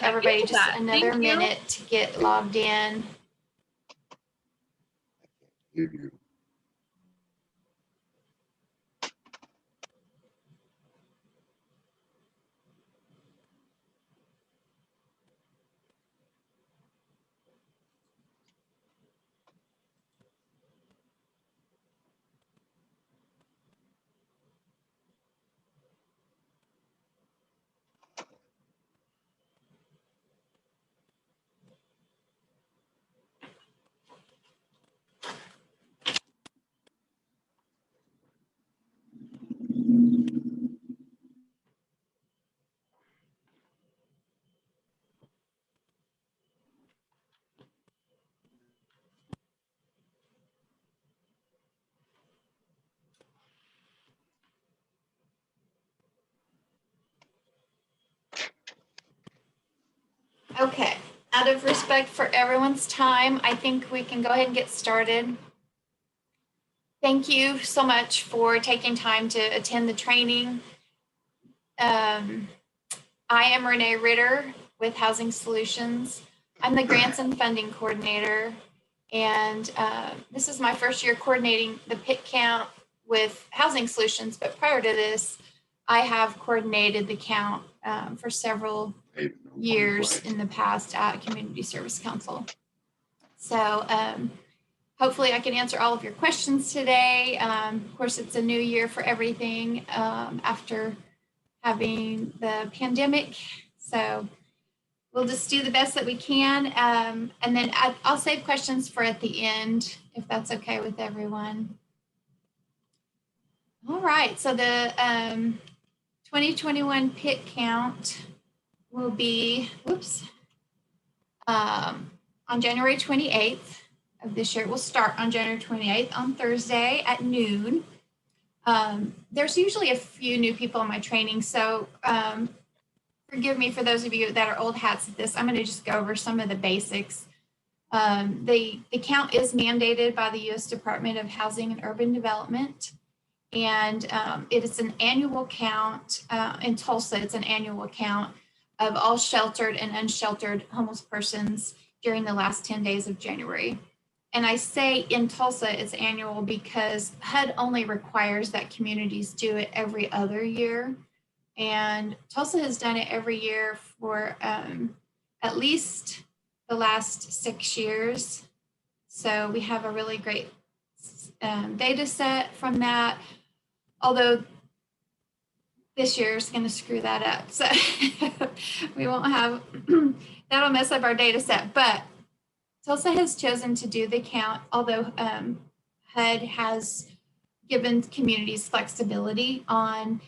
Everybody just another minute to get logged in. Okay, out of respect for everyone's time, I think we can go ahead and get started. Thank you so much for taking time to attend the training. I am Renee Ritter with Housing Solutions. I'm the Grants and Funding Coordinator, and this is my first year coordinating the PIT count with Housing Solutions, but prior to this, I have coordinated the count for several years in the past at Community Service Council. So hopefully I can answer all of your questions today. Of course, it's a new year for everything after having the pandemic. So we'll just do the best that we can. And then I'll save questions for at the end, if that's okay with everyone. All right, so the 2021 PIT count will be, on January 28th of this year. It will start on January 28th on Thursday at noon. There's usually a few new people in my training, so forgive me for those of you that are old hats at this. I'm going to just go over some of the basics. The count is mandated by the U.S. Department of Housing and Urban Development, and it is an annual count. In Tulsa, it's an annual count of all sheltered and unsheltered homeless persons during the last 10 days of January. And I say in Tulsa it's annual because HUD only requires that communities do it every other year. And Tulsa has done it every year for at least the last 6 years. So we have a really great data set from that, although this year is going to screw that up. So we won't have, that'll mess up our data set. But Tulsa has chosen to do the count, although HUD has given communities flexibility on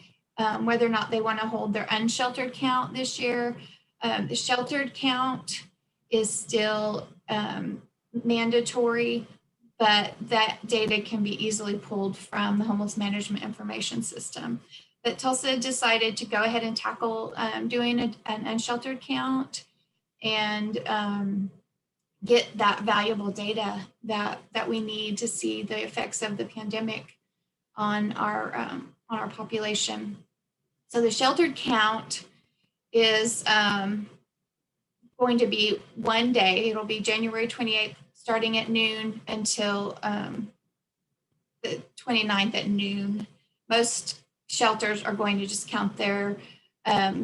whether or not they want to hold their unsheltered count this year. The sheltered count is still mandatory, but that data can be easily pulled from the Homeless Management Information System. But Tulsa decided to go ahead and tackle doing an unsheltered count and get that valuable data that we need to see the effects of the pandemic on our population. So the sheltered count is going to be one day. It'll be January 28th, starting at noon until the 29th at noon. Most shelters are going to just count their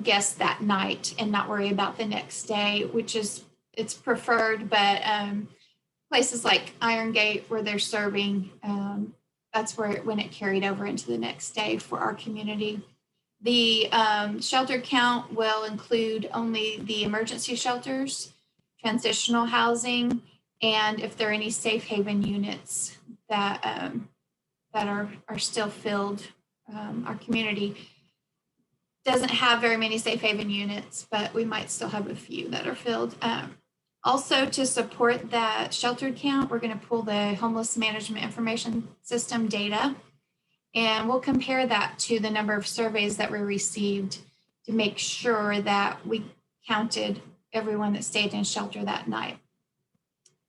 guests that night and not worry about the next day, which is, it's preferred, but places like Iron Gate where they're serving, that's where when it carried over into the next day for our community. The shelter count will include only the emergency shelters, transitional housing, and if there are any safe haven units that are still filled. Our community doesn't have very many safe haven units, but we might still have a few that are filled. Also, to support that sheltered count, we're going to pull the Homeless Management Information System data, and we'll compare that to the number of surveys that we received to make sure that we counted everyone that stayed in shelter that night.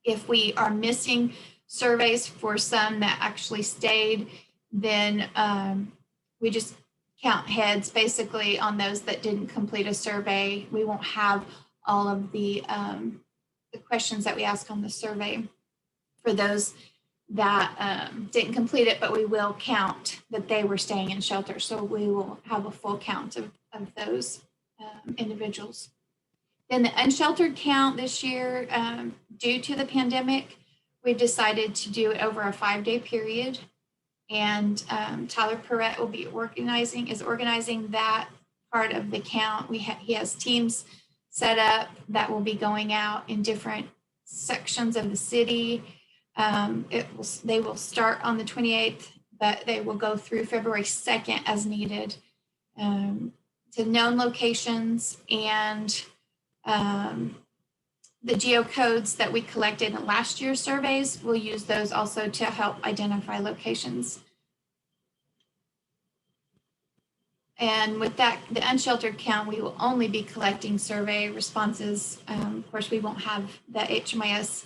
If we are missing surveys for some that actually stayed, then we just count heads basically on those that didn't complete a survey. We won't have all of the questions that we ask on the survey for those that didn't complete it, but we will count that they were staying in shelter. So we will have a full count of those individuals. Then the unsheltered count this year, due to the pandemic, we decided to do it over a 5-day period. And Tyler Perrette will be organizing that part of the count. He has teams set up that will be going out in different sections of the city. They will start on the 28th, but they will go through February 2nd as needed to known locations, and the geocodes that we collected in last year's surveys, we'll use those also to help identify locations. And with that, the unsheltered count, we will only be collecting survey responses. Of course, we won't have the HMIS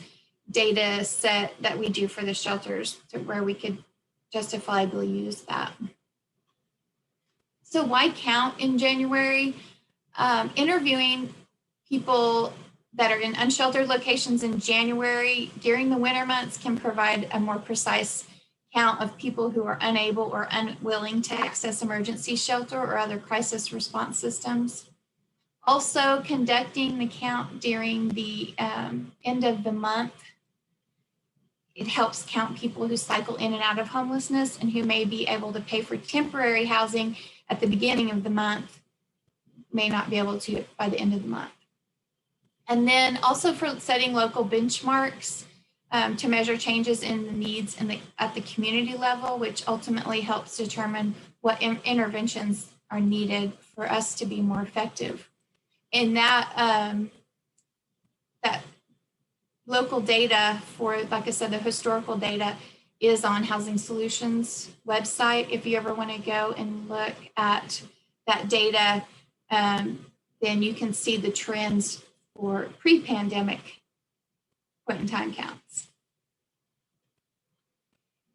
data set that we do for the shelters to where we could justifiably use that. So why count in January? Interviewing people that are in unsheltered locations in January during the winter months can provide a more precise count of people who are unable or unwilling to access emergency shelter or other crisis response systems. Also, conducting the count during the end of the month, it helps count people who cycle in and out of homelessness and who may be able to pay for temporary housing at the beginning of the month, may not be able to by the end of the month. And then also for setting local benchmarks to measure changes in the needs at the community level, which ultimately helps determine what interventions are needed for us to be more effective. And that local data for, like I said, the historical data is on Housing Solutions website. If you ever want to go and look at that data, then you can see the trends for pre-pandemic point in time counts.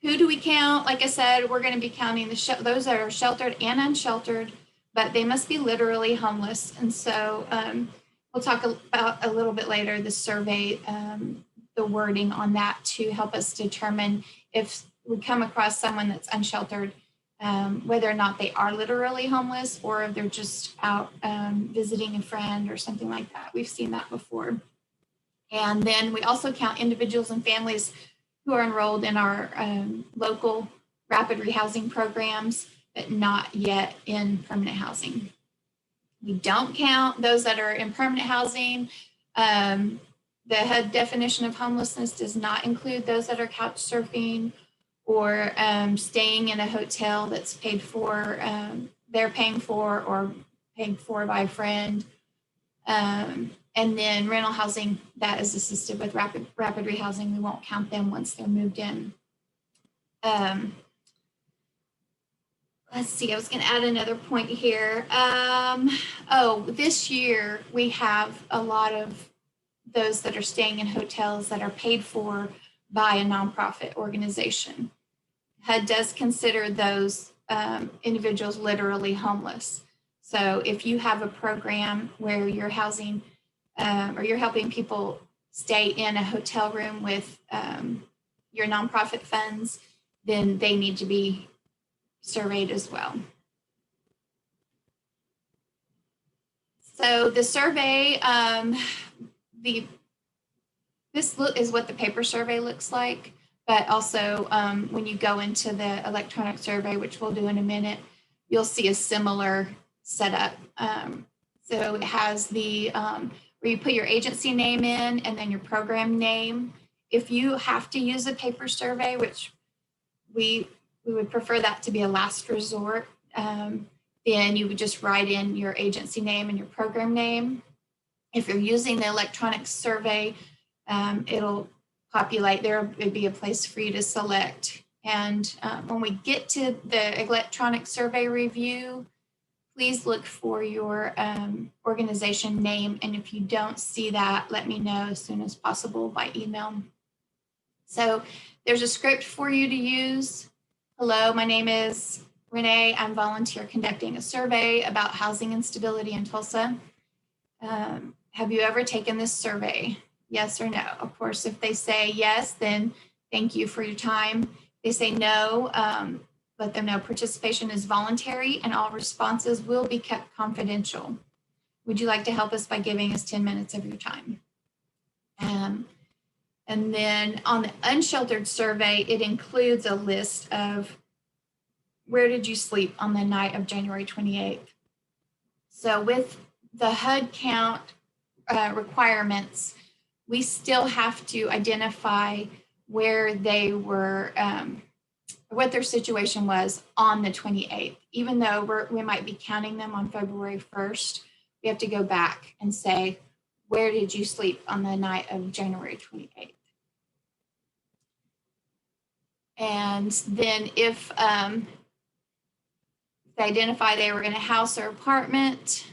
Who do we count? Like I said, we're going to be counting those that are sheltered and unsheltered, but they must be literally homeless. And so we'll talk about a little bit later the survey, the wording on that to help us determine if we come across someone that's unsheltered, whether or not they are literally homeless or if they're just out visiting a friend or something like that. We've seen that before. And then we also count individuals and families who are enrolled in our local rapid rehousing programs, but not yet in permanent housing. We don't count those that are in permanent housing. The HUD definition of homelessness does not include those that are couch surfing or staying in a hotel that's paid for, they're paying for or paid for by a friend. And then rental housing that is assisted with rapid rehousing, we won't count them once they're moved in. Let's see, I was going to add another point here. This year we have a lot of those that are staying in hotels that are paid for by a nonprofit organization. HUD does consider those individuals literally homeless. So if you have a program where you're housing or you're helping people stay in a hotel room with your nonprofit funds, then they need to be surveyed as well. So the survey, this is what the paper survey looks like, but also when you go into the electronic survey, which we'll do in a minute, you'll see a similar setup. So it has the where you put your agency name in and then your program name. If you have to use a paper survey, which we would prefer that to be a last resort, then you would just write in your agency name and your program name. If you're using the electronic survey, it'll populate, there would be a place for you to select. And when we get to the electronic survey review, please look for your organization name. And if you don't see that, let me know as soon as possible by email. So there's a script for you to use. Hello, my name is Renee. I'm volunteer conducting a survey about housing instability in Tulsa. have you ever taken this survey? Yes or no? Of course, if they say yes, then thank you for your time. If they say no, let them know participation is voluntary and all responses will be kept confidential. Would you like to help us by giving us 10 minutes of your time? And then on the unsheltered survey, it includes a list of where did you sleep on the night of January 28th. So with the HUD count requirements, we still have to identify where they were, what their situation was on the 28th. Even though we might be counting them on February 1st, we have to go back and say, where did you sleep on the night of January 28th? And then if they identify they were in a house or apartment,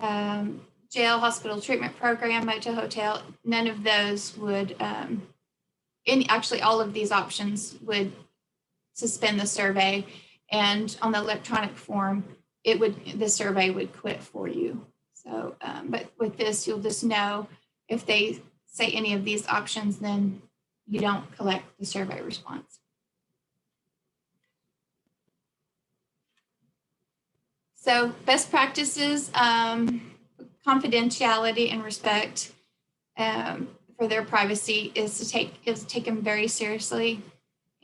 jail, hospital treatment program, motel, hotel, none of those would, actually all of these options would suspend the survey. And on the electronic form, the survey would quit for you. So, but with this, you'll just know if they say any of these options, then you don't collect the survey response. So best practices, confidentiality and respect for their privacy is taken very seriously.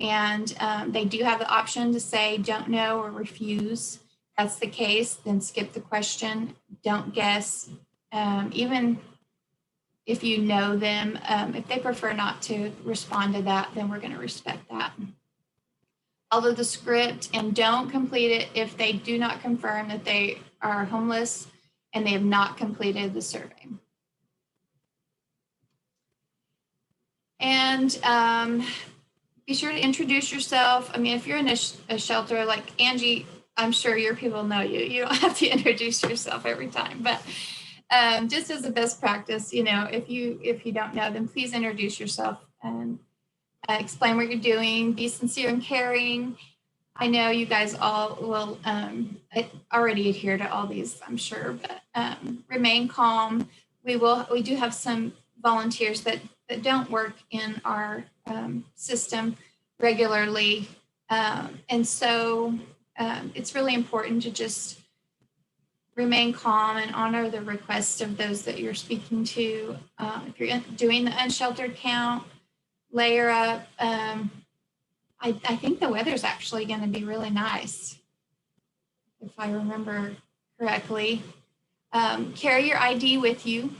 And they do have the option to say don't know or refuse. If that's the case, then skip the question, don't guess. Even if you know them, if they prefer not to respond to that, then we're going to respect that. Follow the script and don't complete it if they do not confirm that they are homeless and they have not completed the survey. And be sure to introduce yourself. I mean, if you're in a shelter like Angie, I'm sure your people know you. You don't have to introduce yourself every time, but just as a best practice, you know, if you don't know, then please introduce yourself and explain what you're doing. Be sincere and caring. I know you guys all will already adhere to all these, I'm sure, but remain calm. We do have some volunteers that don't work in our system regularly. And so it's really important to just remain calm and honor the requests of those that you're speaking to. If you're doing the unsheltered count, layer up. I think the weather's actually going to be really nice, if I remember correctly. Carry your ID with you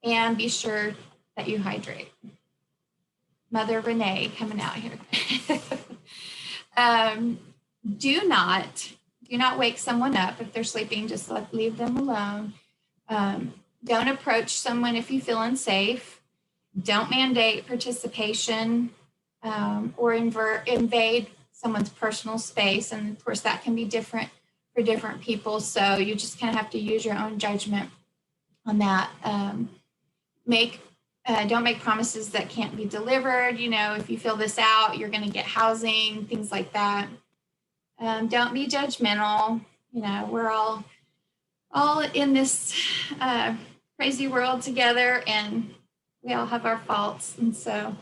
and be sure that you hydrate. Mother Renee coming out here. Do not wake someone up if they're sleeping. Just leave them alone. Don't approach someone if you feel unsafe. Don't mandate participation or invade someone's personal space. And of course, that can be different for different people. So you just kind of have to use your own judgment on that. Don't make promises that can't be delivered. You know, if you fill this out, you're going to get housing, things like that. Don't be judgmental. You know, we're all in this crazy world together, and we all have our faults. And so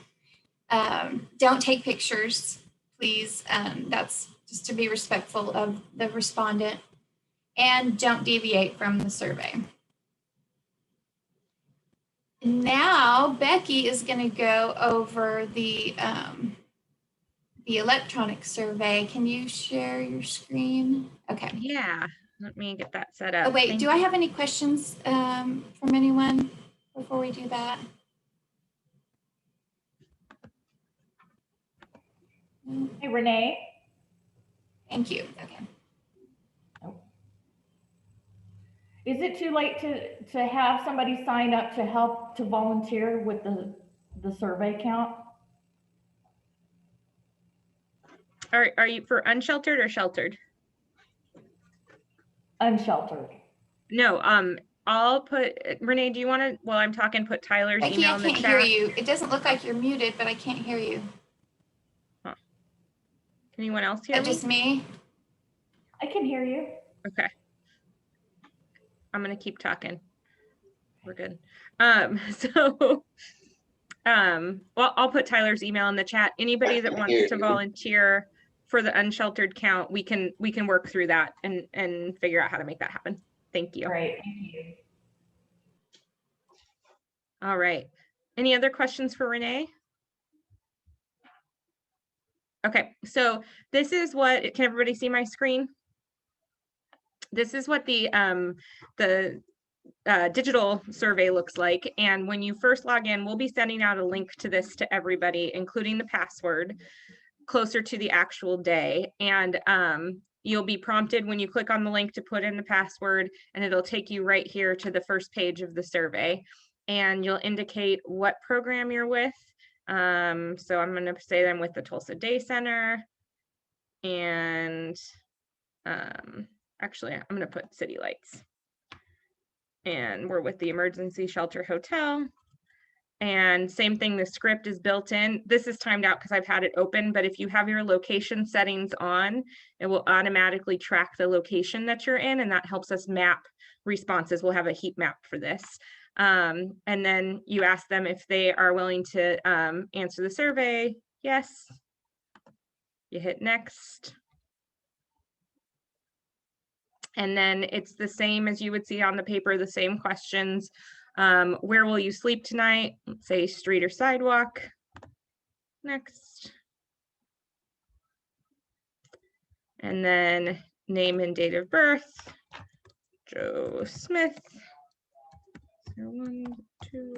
don't take pictures, please. That's just to be respectful of the respondent. And don't deviate from the survey. Now, Becky is going to go over the electronic survey. Can you share your screen? Okay. Yeah, let me get that set up. Oh, wait, do I have any questions from anyone before we do that? Hey, Renee. Thank you. Okay. Is it too late to have somebody sign up to help to volunteer with the survey count? Are you for unsheltered or sheltered? Unsheltered. No, I'll put, Renee, do you want to, while I'm talking, put Tyler's email in the chat? I can't hear you. It doesn't look like you're muted, but I can't hear you. Huh. Can anyone else hear me? Just me? I can hear you. Okay. I'm going to keep talking. we're good. Well, I'll put Tyler's email in the chat. Anybody that wants to volunteer for the unsheltered count, we can work through that and figure out how to make that happen. Thank you. Great, thank you. All right. Any other questions for Renee? Okay, so this is what, can everybody see my screen? This is what the digital survey looks like. And when you first log in, we'll be sending out a link to this to everybody, including the password, closer to the actual day. And you'll be prompted when you click on the link to put in the password, and it'll take you right here to the first page of the survey. And you'll indicate what program you're with. So I'm going to say that I'm with the Tulsa Day Center. And actually, I'm going to put City Lights. And we're with the Emergency Shelter Hotel. And same thing, the script is built in. This is timed out because I've had it open, but if you have your location settings on, it will automatically track the location that you're in, and that helps us map responses. We'll have a heat map for this. And then you ask them if they are willing to answer the survey. Yes. You hit next. And then it's the same as you would see on the paper, the same questions. Where will you sleep tonight? Let's say street or sidewalk. Next. And then name and date of birth. Joe Smith. 1, 2.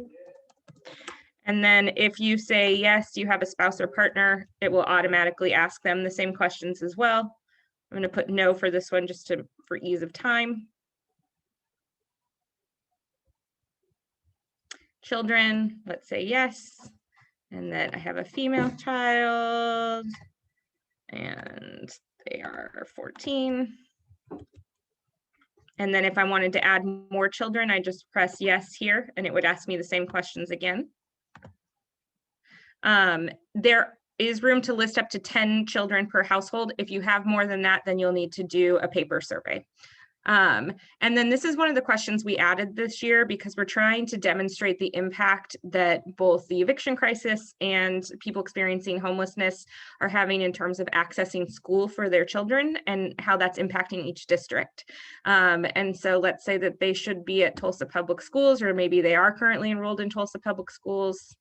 And then if you say yes, you have a spouse or partner, it will automatically ask them the same questions as well. I'm going to put no for this one just for ease of time. Children, let's say yes. And then I have a female child and they are 14. And then if I wanted to add more children, I just press yes here and it would ask me the same questions again. There is room to list up to 10 children per household. If you have more than that, then you'll need to do a paper survey. And then this is one of the questions we added this year because we're trying to demonstrate the impact that both the eviction crisis and people experiencing homelessness are having in terms of accessing school for their children and how that's impacting each district. And so let's say that they should be at Tulsa Public Schools, or maybe they are currently enrolled in Tulsa Public Schools.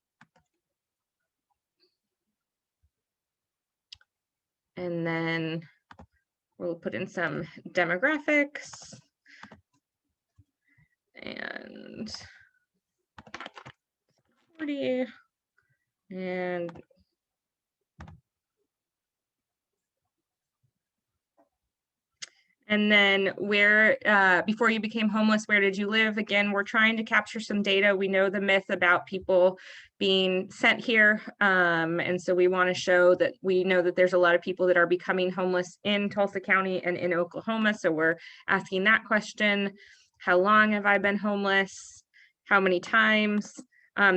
And then we'll put in some demographics and 40 and then where, before you became homeless, where did you live? Again, we're trying to capture some data. We know the myth about people being sent here. And so we want to show that we know that there's a lot of people that are becoming homeless in Tulsa County and in Oklahoma. So we're asking that question. How long have I been homeless? How many times?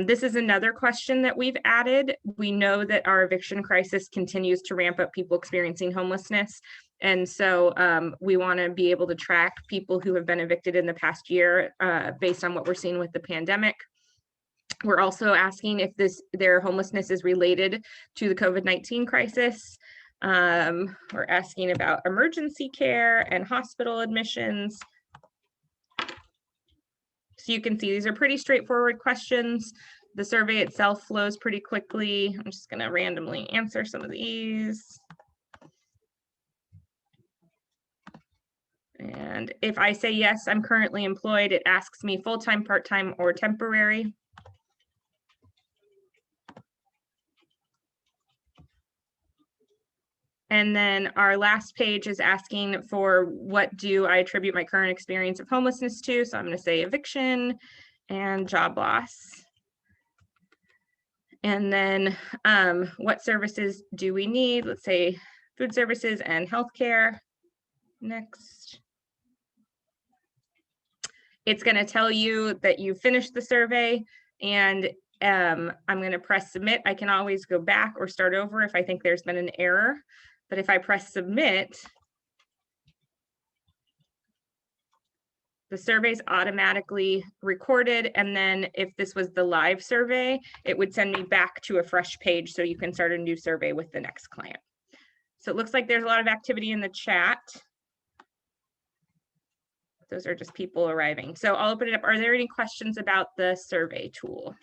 This is another question that we've added. We know that our eviction crisis continues to ramp up people experiencing homelessness. And so we want to be able to track people who have been evicted in the past year based on what we're seeing with the pandemic. We're also asking if their homelessness is related to the COVID-19 crisis. We're asking about emergency care and hospital admissions. So you can see these are pretty straightforward questions. The survey itself flows pretty quickly. I'm just going to randomly answer some of these. And if I say yes, I'm currently employed, it asks me full-time, part-time, or temporary. And then our last page is asking for what do I attribute my current experience of homelessness to? So I'm going to say eviction and job loss. And then what services do we need? Let's say food services and healthcare. Next. It's going to tell you that you finished the survey, and I'm going to press submit. I can always go back or start over if I think there's been an error. But if I press submit, The survey's automatically recorded, and then if this was the live survey, it would send me back to a fresh page so you can start a new survey with the next client. So it looks like there's a lot of activity in the chat. Those are just people arriving. So I'll open it up. Are there any questions about the survey tool?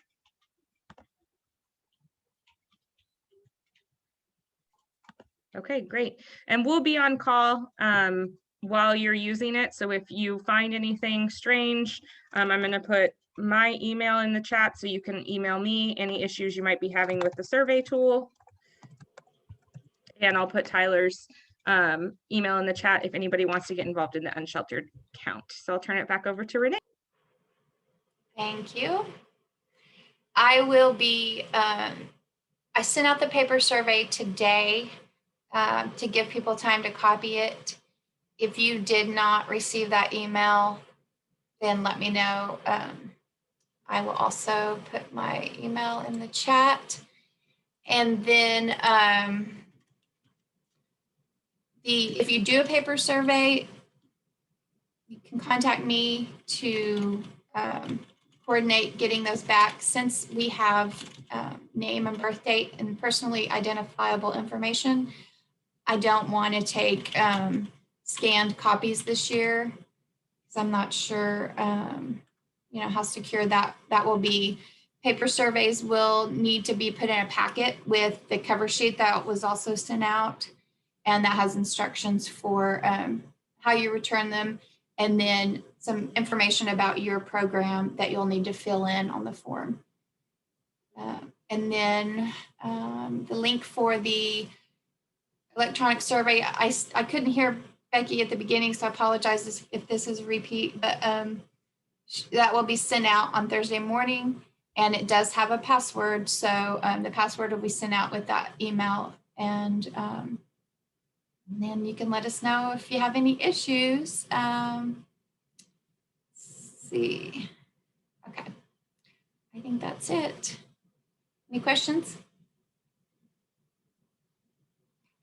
Okay, great. And we'll be on call while you're using it. So if you find anything strange, I'm going to put my email in the chat so you can email me any issues you might be having with the survey tool. And I'll put Tyler's email in the chat if anybody wants to get involved in the unsheltered count. So I'll turn it back over to Renee. Thank you. I will be, I sent out the paper survey today to give people time to copy it. If you did not receive that email, then let me know. I will also put my email in the chat. And then if you do a paper survey, you can contact me to coordinate getting those back. Since we have name and birth date and personally identifiable information, I don't want to take scanned copies this year because I'm not sure how secure that will be. Paper surveys will need to be put in a packet with the cover sheet that was also sent out, and that has instructions for how you return them, and then some information about your program that you'll need to fill in on the form. And then the link for the electronic survey, I couldn't hear Becky at the beginning, so I apologize if this is a repeat, but that will be sent out on Thursday morning, and it does have a password. So the password will be sent out with that email, and then you can let us know if you have any issues. Let's see. Okay. I think that's it. Any questions?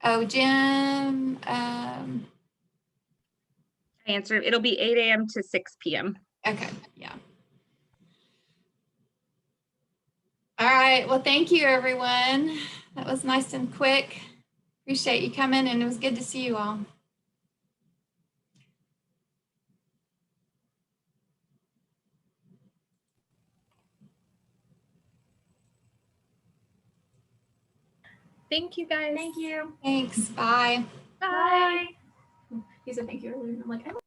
Oh, Jim. I answered. It'll be 8 a.m. to 6 p.m. Okay. Yeah. All right. Well, thank you, everyone. That was nice and quick. Appreciate you coming, and it was good to see you all. Thank you, guys. Thank you. Thanks. Bye. Bye. He said thank you earlier, and I'm like, I don't